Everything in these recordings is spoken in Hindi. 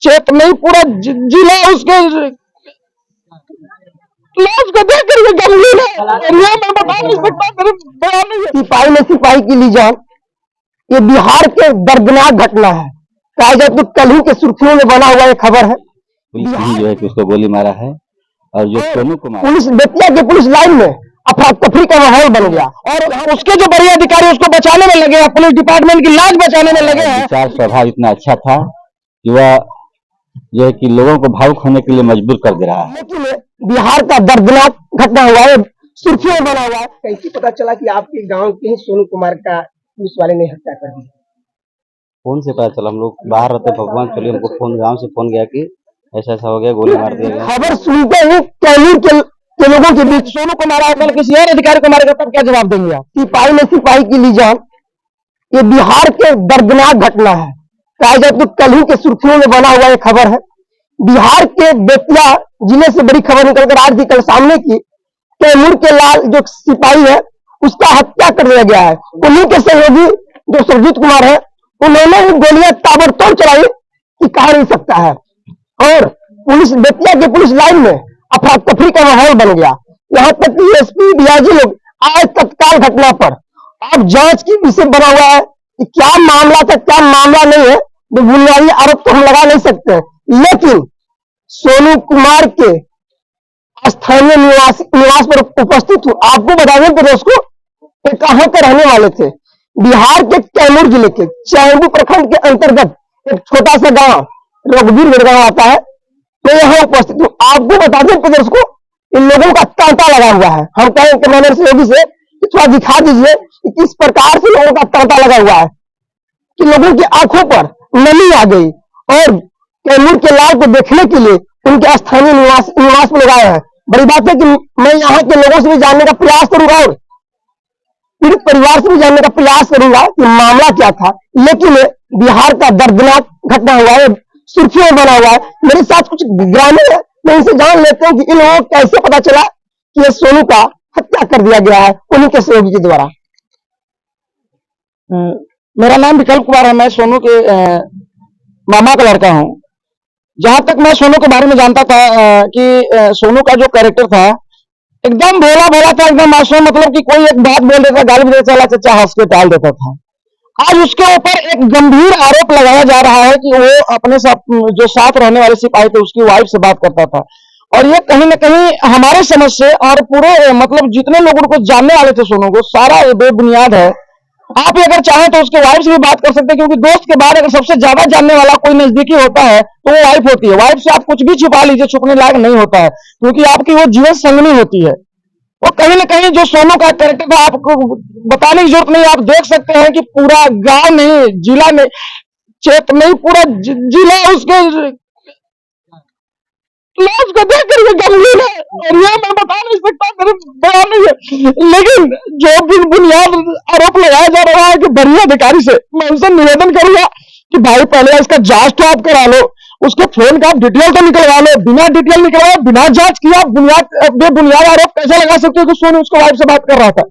चेत नहीं पूरा जिला उसके लाश को देख करके गमगीन है। मैं बता नहीं सकता, मेरे बयान नहीं है। सिपाही में सिपाही की ली जान, ये बिहार के दर्दनाक घटना है। कहा जाए तो कल ही के सुर्खियों में बना हुआ ये खबर है। पुलिस ने जो है कि उसको गोली मारा है और जो सोनू कुमार पुलिस बेतिया के पुलिस लाइन में अफरा तफरी का माहौल बन गया और उसके जो बड़े अधिकारी उसको बचाने में लगे हैं, पुलिस डिपार्टमेंट की लाज बचाने में लगे हैं। विचार स्वभाव इतना अच्छा था कि वह जो है कि लोगों को भावुक होने के लिए मजबूर कर दे रहा है। लेकिन बिहार का दर्दनाक घटना हुआ है, सुर्खियों में बना हुआ है। कैसे पता चला कि आपके गांव के ही सोनू कुमार का पुलिस वाले ने हत्या कर दी? फोन से पता चला, हम लोग बाहर रहते भगवान चलिए, हमको फोन गाँव से फोन गया कि ऐसा ऐसा हो गया, गोली मार दिया गया। खबर सुनते ही कैमूर के लोगों के बीच सोनू को मारा, कल किसी और अधिकारी को मारेगा तब क्या जवाब देंगे आप? सिपाही में सिपाही की ली जान, ये बिहार के दर्दनाक घटना है। कहा जाए तो कल ही के सुर्खियों में बना हुआ ये खबर है। बिहार के बेतिया जिले से बड़ी खबर निकलकर आज भी कल सामने की, कैमूर के लाल जो सिपाही है उसका हत्या कर दिया गया है। उन्हीं के सहयोगी जो सुरजीत कुमार है, उन्होंने ही गोलियां ताबड़तोड़ चलाई कि कहा नहीं सकता है और पुलिस बेतिया के पुलिस लाइन में अफरा तफरी का माहौल बन गया। यहाँ तक कि एसपी डीआईजी लोग आज तत्काल घटना पर अब जांच की विषय बना हुआ है कि क्या मामला था क्या मामला नहीं है, तो बुनियादी आरोप तो हम लगा नहीं सकते, लेकिन सोनू कुमार के स्थानीय निवास पर उपस्थित हूँ। आपको बता दें कि दोस्तों ये कहाँ के रहने वाले थे? बिहार के कैमूर जिले के चैनबू प्रखंड के अंतर्गत एक छोटा सा गांव रघुवीर गांव आता है, तो यहाँ उपस्थित हूँ। आपको बता दें कि दोस्तों इन लोगों का तांता लगा हुआ है। हम कहें कैमरे सहयोगी से कि थोड़ा दिखा दीजिए कि किस प्रकार से लोगों का तांता लगा हुआ है कि लोगों की आंखों पर नमी आ गई और कैमूर के लाल को देखने के लिए उनके स्थानीय निवास में लगाए हैं। बड़ी बात है कि मैं यहाँ के लोगों से भी जानने का प्रयास करूंगा और पीड़ित परिवार से भी जानने का प्रयास करूंगा कि मामला क्या था, लेकिन बिहार का दर्दनाक घटना हुआ है, सुर्खियों में बना हुआ है। मेरे साथ कुछ ग्रामीण है, मैं इनसे जान लेते हैं कि इन लोगों को कैसे पता चला कि ये सोनू का हत्या कर दिया गया है उन्हीं के सहयोगी के द्वारा। मेरा नाम विकल्प कुमार है, मैं सोनू के मामा का लड़का हूँ। जहां तक मैं सोनू के बारे में जानता था कि सोनू का जो कैरेक्टर था एकदम भोला भोला था, एकदम मासूम, मतलब कि कोई एक बात बोल देता गाली भी देता, चचा हंस के टाल देता था। आज उसके ऊपर एक गंभीर आरोप लगाया जा रहा है कि वो अपने जो साथ रहने वाले सिपाही थे उसकी वाइफ से बात करता था, और ये कहीं ना कहीं हमारे समझ से और पूरे मतलब जितने लोगों को जानने वाले थे सोनू को, सारा बेबुनियाद है। आप अगर चाहें तो उसके वाइफ से भी बात कर सकते हैं, क्योंकि दोस्त के बाद अगर सबसे ज्यादा जानने वाला कोई नजदीकी होता है तो वो वाइफ होती है। वाइफ से आप कुछ भी छिपा लीजिए, छुपने लायक नहीं होता है, क्योंकि आपकी वो जीवन संगनी होती है। वो कहीं ना कहीं जो सोनू का कैरेक्टर था आपको बताने की जरूरत नहीं, आप देख सकते हैं कि पूरा गांव नहीं, जिला नहीं, चेत नहीं पूरा जिला उसके लाश को देख करके गमगीन है। और ये मैं बता नहीं सकता, मेरे बयान नहीं है, लेकिन जो बुनियाद आरोप लगाया जा रहा है कि बढ़िया अधिकारी से, मैं उनसे निवेदन करूंगा कि भाई पहले इसका जांच तो आप करा लो, उसके फोन का डिटेल तो निकलवा लो। बिना डिटेल निकलवाए, बिना जांच किया बुनियाद आरोप कैसे लगा सकते हो कि सोनू उसको वाइफ से बात कर रहा था?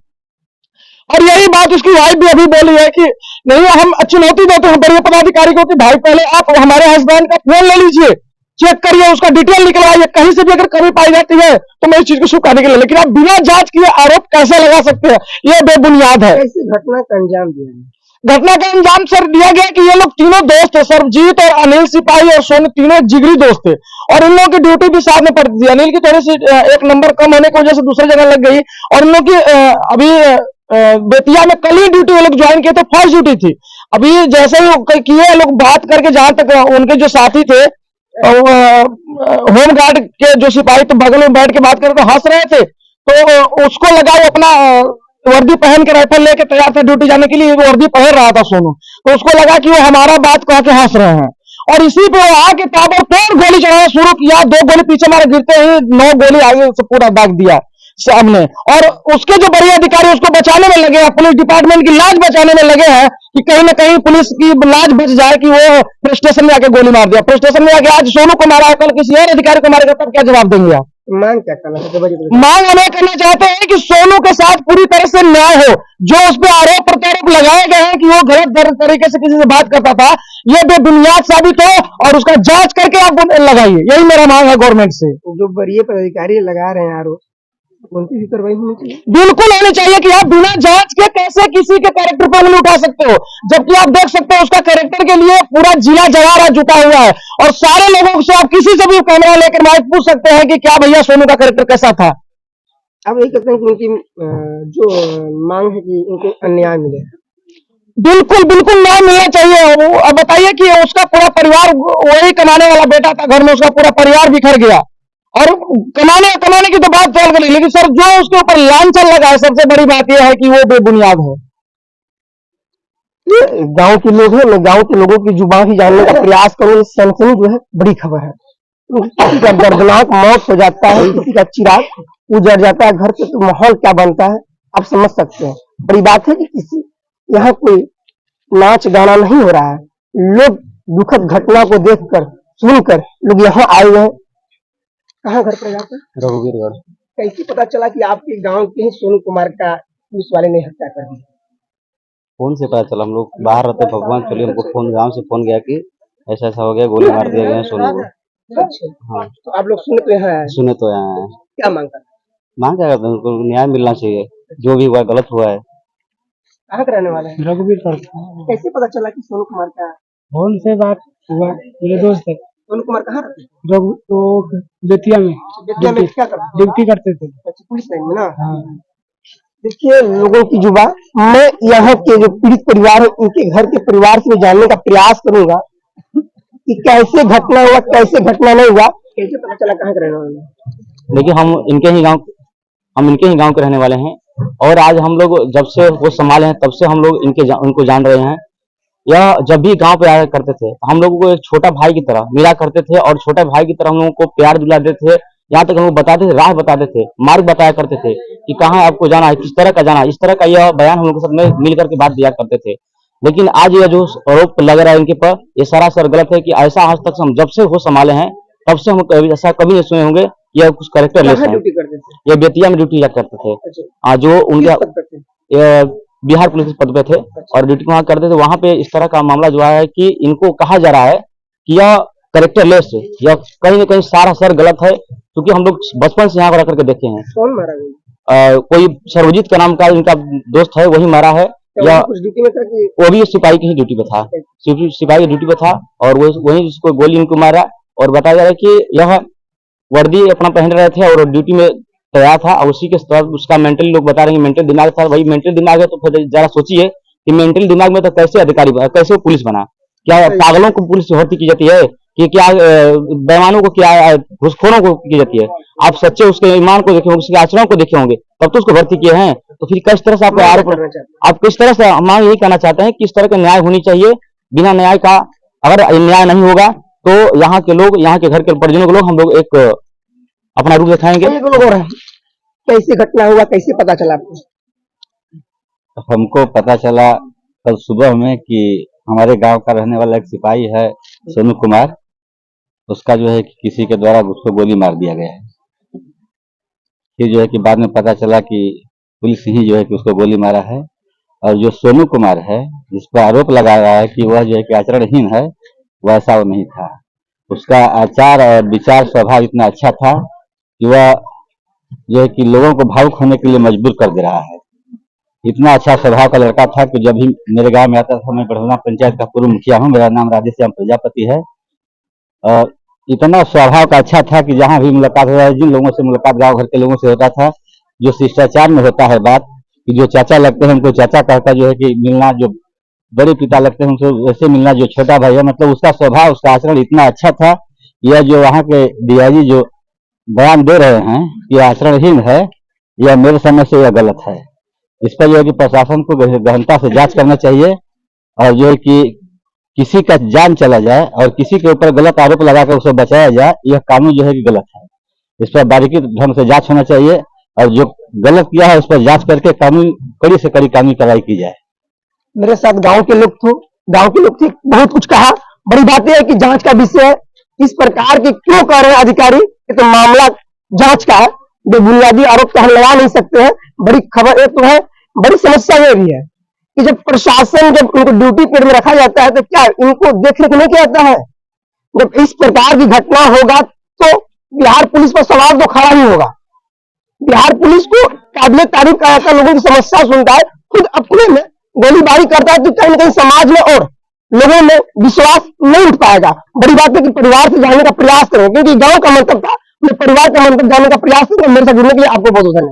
और यही बात उसकी वाइफ भी अभी बोली है कि नहीं, हम चुनौती देते हैं बड़े पदाधिकारी को कि भाई पहले आप हमारे हस्बैंड का फोन ले लीजिए, चेक करिए, उसका डिटेल निकलवाइए, कहीं से भी अगर कमी पाई जाती है तो मैं इस चीज को स्वीकारने के लिए, लेकिन आप बिना जांच किए आरोप कैसे लगा सकते हैं? ये बेबुनियाद है। ऐसी घटना का अंजाम दिया है। घटना का अंजाम सर दिया गया कि ये लोग तीनों दोस्त थे, सरजीत और अनिल सिपाही और सोनू, तीनों जिगरी दोस्त थे, और इन लोगों की ड्यूटी भी साथ में पड़ती थी। अनिल की थोड़ी सी एक नंबर कम होने की वजह से दूसरी जगह लग गई, और इन लोग की अभी बेतिया में कल ही ड्यूटी वो लोग ज्वाइन किए थे, फर्स्ट ड्यूटी थी। अभी जैसे ही किए लोग बात करके, जहां तक उनके जो साथी थे होम गार्ड के जो सिपाही तो बगल में बैठ के बात करके हंस रहे थे, तो उसको लगा वो अपना वर्दी पहन के राइफल लेके तैयार था ड्यूटी जाने के लिए, वर्दी पहन रहा था सोनू, तो उसको लगा कि वो हमारा बात कह के हंस रहे हैं, और इसी पे वो आके ताबड़तोड़ गोली चलाना शुरू किया। 2 गोली पीछे मारे, गिरते ही 9 गोली आगे से पूरा दाग दिया सामने, और उसके जो बड़े अधिकारी उसको बचाने में लगे हैं, पुलिस डिपार्टमेंट की लाज बचाने में लगे हैं कि कहीं ना कहीं पुलिस की लाज बच जाए कि वो पुलिस स्टेशन में आके गोली मार दिया। पुलिस स्टेशन में आके आज सोनू को मारा, कल किसी और अधिकारी को मारेगा तब क्या जवाब देंगे आप? मांग क्या करना है? मांग हमें करना चाहते हैं कि सोनू के साथ पूरी तरह से न्याय हो। जो उस पर आरोप प्रत्यारोप लगाए गए हैं कि वो गलत तरीके से किसी से बात करता था, ये बेबुनियाद साबित हो और उसका जांच करके आप लगाइए, यही मेरा मांग है गवर्नमेंट से। जो वरीय पदाधिकारी लगा रहे हैं आरोप, उनकी भी कार्रवाई होनी चाहिए। बिल्कुल होनी चाहिए कि आप बिना जांच के कैसे किसी के कैरेक्टर पर उंगली उठा सकते हो, जबकि आप देख सकते हो उसका कैरेक्टर के लिए पूरा जिला जवारा जुटा हुआ है और सारे लोगों से आप किसी से भी कैमरा लेकर माइक पूछ सकते हैं कि क्या भैया सोनू का कैरेक्टर कैसा था। अब यही कहते हैं कि उनकी जो मांग है कि उनको अन्याय मिले। बिल्कुल बिल्कुल न्याय मिलना चाहिए। अब बताइए कि उसका पूरा परिवार, वही कमाने वाला बेटा था, घर में उसका पूरा परिवार बिखर गया और कमाने की तो बात चल गई, लेकिन सर जो उसके ऊपर लांछन लगा है, सबसे बड़ी बात यह है कि वो बेबुनियाद है। गांव के लोग हैं, मैं गांव के लोगों की जुबान ही जानने का प्रयास करूँ। सनसनी जो है बड़ी खबर है, किसी का दर्दनाक मौत हो जाता है, किसी का चिराग उजड़ जाता है घर पे, तो माहौल क्या बनता है आप समझ सकते हैं। बड़ी बात है कि किसी यहाँ कोई नाच गाना नहीं हो रहा है, लोग दुखद घटना को देखकर सुनकर लोग यहाँ आए हुए हैं। कहाँ घर पर जाकर? रघुवीरगढ़। कैसे पता चला कि आपके गांव के ही सोनू कुमार का पुलिस वाले ने हत्या कर दी? फोन से पता चला, हम लोग बाहर रहते भगवान चलिए, हमको फोन गाँव से फोन गया कि ऐसा ऐसा हो गया, गोली मार दिया गया है सोनू को। अच्छा, हाँ तो आप लोग सुने तो यहाँ आए, सुने तो यहाँ आए हैं। क्या मांग कर? मांग क्या करते हैं, उनको न्याय मिलना चाहिए, जो भी हुआ गलत हुआ है। कहाँ के रहने वाले हैं? रघुवीर कैसे पता चला कि सोनू कुमार का? फोन से बात हुआ, मेरे दोस्त है सोनू कुमार कहाँ रहते हैं? वो बेतिया में बेतिया में क्या करते हैं? ड्यूटी करते थे। अच्छा, पुलिस लाइन में ना। हाँ। देखिए लोगों की जुबा, मैं यहाँ के जो पीड़ित परिवार है उनके घर के परिवार से जानने का प्रयास करूंगा कि कैसे घटना हुआ, कैसे घटना नहीं हुआ, कैसे पता चला कहाँ के रहने वाले हैं। देखिए हम इनके ही गांव के रहने वाले हैं और आज हम लोग जब से वो संभाले हैं तब से हम लोग उनको जान रहे हैं। यह जब भी गांव पे आया करते थे, हम लोगों को एक छोटा भाई की तरह मिला करते थे और छोटा भाई की तरह हम लोगों को प्यार दिला देते थे। यहाँ तक हम लोग बताते थे, राह बताते थे, मार्ग बताया करते थे कि कहाँ आपको जाना है, किस तरह का जाना है। इस तरह का यह बयान हम लोग के साथ में मिल करके बात दिया करते थे। लेकिन आज यह जो आरोप लग रहा है इनके पर, ये सरासर गलत है कि ऐसा आज तक हम जब से वो संभाले हैं तब से हम ऐसा कभी नहीं सुने होंगे। यह कुछ कैरेक्टर लेस है। ड्यूटी करते थे? ये बेतिया में ड्यूटी करते थे। अच्छा, जो उनका किस पद पर थे? बिहार पुलिस के पद पे थे और ड्यूटी वहां करते थे। वहां पे इस तरह का मामला जो है कि इनको कहा जा रहा है कि यह कैरेक्टर लेस है, यह कहीं न कहीं सारा सर गलत है, क्योंकि हम लोग बचपन से यहाँ पर करके देखे हैं। कौन मारा गया? कोई सर्वजीत का नाम का इनका दोस्त है, वही मारा है। या कुछ ड्यूटी में था कि वो भी सिपाही की ही ड्यूटी पे था, सिपाही की ड्यूटी पे था और वही जिसको गोली इनको मारा। और बताया जा रहा है कि यह वर्दी अपना पहन रहे थे और ड्यूटी में तैयार था और उसी के साथ उसका मेंटली लोग बता रहे हैं मेंटल दिमाग था। वही मेंटल दिमाग है तो फिर जरा सोचिए कि मेंटल दिमाग में तो कैसे अधिकारी बना, कैसे पुलिस बना? क्या पागलों को पुलिस भर्ती की जाती है कि क्या बेईमानों को, क्या घुसखोरों को की जाती है? आप सच्चे उसके ईमान को देखे होंगे, उसके आचरण को देखे होंगे, तब तो उसको भर्ती किए हैं। तो फिर किस तरह से आप आरोप, आप किस तरह से, हम यही कहना चाहते हैं किस तरह का न्याय होनी चाहिए। बिना न्याय का अगर न्याय नहीं होगा तो यहाँ के लोग, यहाँ के घर के परिजनों के लोग, हम लोग एक अपना रूप दिखाएंगे। कैसे घटना हुआ, कैसे पता चला आपको? हमको पता चला कल सुबह में कि हमारे गांव का रहने वाला एक सिपाही है सोनू कुमार, उसका जो है कि किसी के द्वारा उसको गोली मार दिया गया है। फिर जो है कि बाद में पता चला कि पुलिस ही जो है कि उसको गोली मारा है। और जो सोनू कुमार है जिस पर आरोप लगाया है कि वह जो है कि आचरणहीन है, वैसा वो नहीं था। उसका आचार और विचार स्वभाव इतना अच्छा था कि वह जो है कि लोगों को भावुक होने के लिए मजबूर कर दे रहा है। इतना अच्छा स्वभाव का लड़का था कि जब भी मेरे गांव में आता था, मैं बढ़ौना पंचायत का पूर्व मुखिया हूँ, मेरा नाम राधेश्याम प्रजापति है, और इतना स्वभाव का अच्छा था कि जहाँ भी मुलाकात होता है, जिन लोगों से मुलाकात गाँव घर के लोगों से होता था, जो शिष्टाचार में होता है बात कि जो चाचा लगते हैं उनको चाचा कहता जो है कि मिलना, जो बड़े पिता लगते हैं उनसे वैसे मिलना, जो छोटा भाई है, मतलब उसका स्वभाव, उसका आचरण इतना अच्छा था। यह जो वहाँ के डीआईजी जो बयान दे रहे हैं कि आचरणहीन है, यह मेरे समझ से यह गलत है। इस पर जो है कि प्रशासन को गहनता से जांच करना चाहिए और जो है कि किसी का जान चला जाए और किसी के ऊपर गलत आरोप लगाकर उसे बचाया जाए, यह कानून जो है कि गलत है। इस पर बारीकी ढंग से जांच होना चाहिए और जो गलत किया है उस पर जांच करके कानून, कड़ी से कड़ी कानूनी कार्रवाई की जाए। मेरे साथ गांव के लोग थे, बहुत कुछ कहा। बड़ी बात यह है कि जांच का विषय है, इस प्रकार की क्यों कर रहे हैं अधिकारी, ये तो मामला जांच का है, बेबुनियादी आरोप तो हम लगा नहीं सकते हैं। बड़ी खबर ये तो है, बड़ी समस्या ये भी है कि जब प्रशासन जब उनको ड्यूटी पीरियड में रखा जाता है तो क्या इनको देख रेख नहीं किया जाता है? जब इस प्रकार की घटना होगा तो बिहार पुलिस पर सवाल तो खड़ा ही होगा। बिहार पुलिस को काबिल तारीफ कराता, लोगों की समस्या सुनता है, खुद अपने में गोलीबारी करता है तो कहीं ना कहीं समाज में और लोगों में विश्वास नहीं उठ पाएगा। बड़ी बात है कि परिवार से जानने का प्रयास करें, क्योंकि गांव का मंतव्य था, मैं परिवार का मंतव्य जानने का प्रयास करूं। मेरे साथ जुड़ने के लिए आपको बहुत धन्यवाद।